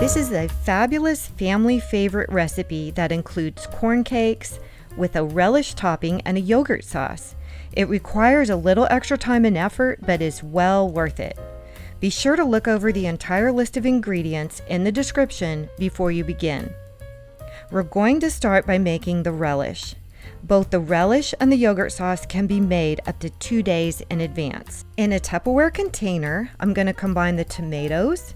This is a fabulous family favorite recipe that includes corn cakes with a relish topping and a yogurt sauce. It requires a little extra time and effort, but is well worth it. Be sure to look over the entire list of ingredients in the description before you begin. We're going to start by making the relish. Both the relish and the yogurt sauce can be made up to 2 days in advance. In a Tupperware container, I'm going to combine the tomatoes,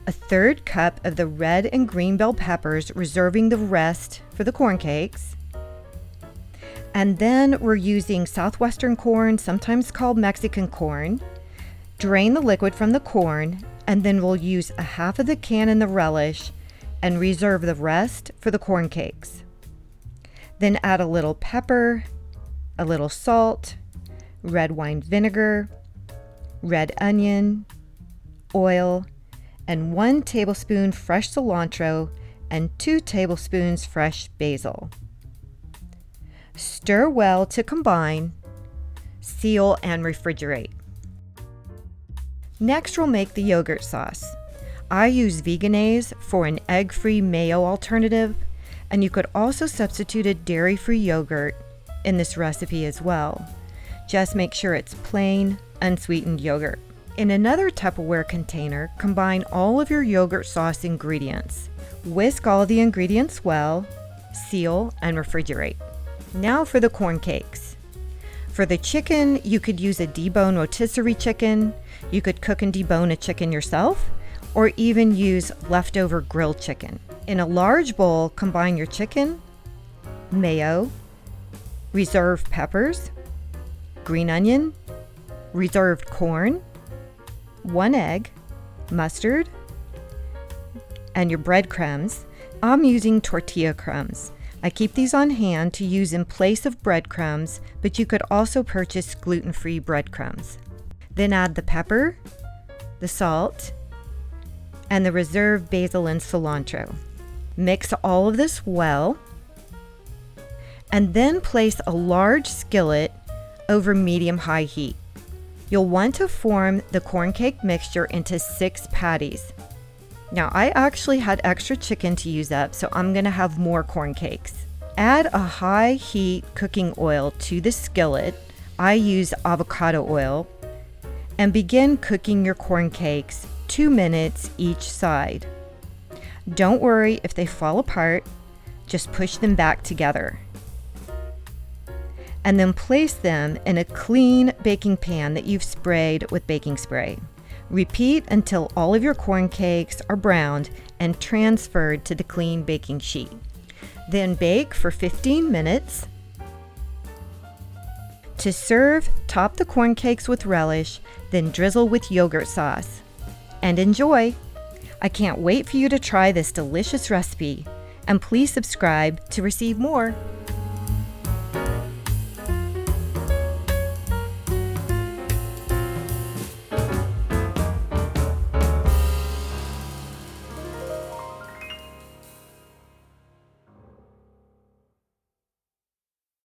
a 1/3 cup of the red and green bell peppers, reserving the rest for the corn cakes. And then we're using southwestern corn, sometimes called Mexican corn. Drain the liquid from the corn, and then we'll use a half of the can in the relish and reserve the rest for the corn cakes. Then add a little pepper, a little salt, red wine vinegar, red onion, oil, and 1 tablespoon fresh cilantro and 2 tablespoons fresh basil. Stir well to combine, seal, and refrigerate. Next, we'll make the yogurt sauce. I use mayonnaise for an egg-free mayo alternative, and you could also substitute a dairy-free yogurt in this recipe as well. Just make sure it's plain, unsweetened yogurt. In another Tupperware container, combine all of your yogurt sauce ingredients. Whisk all the ingredients well, seal, and refrigerate. Now for the corn cakes. For the chicken, you could use a deboned rotisserie chicken. You could cook and debone a chicken yourself, or even use leftover grilled chicken. In a large bowl, combine your chicken, mayo, reserved peppers, green onion, reserved corn, 1 egg, mustard, and your breadcrumbs. I'm using tortilla crumbs. I keep these on hand to use in place of breadcrumbs, but you could also purchase gluten-free breadcrumbs. Then add the pepper, the salt, and the reserved basil and cilantro. Mix all of this well, and then place a large skillet over medium-high heat. You'll want to form the corn cake mixture into 6 patties. Now, I actually had extra chicken to use up, so I'm going to have more corn cakes. Add a high heat cooking oil to the skillet. I use avocado oil, and begin cooking your corn cakes 2 minutes each side. Don't worry if they fall apart, just push them back together. And then place them in a clean baking pan that you've sprayed with baking spray. Repeat until all of your corn cakes are browned and transferred to the clean baking sheet. Then bake for 15 minutes. To serve, top the corn cakes with relish, then drizzle with yogurt sauce. And enjoy! I can't wait for you to try this delicious recipe, and please subscribe to receive more.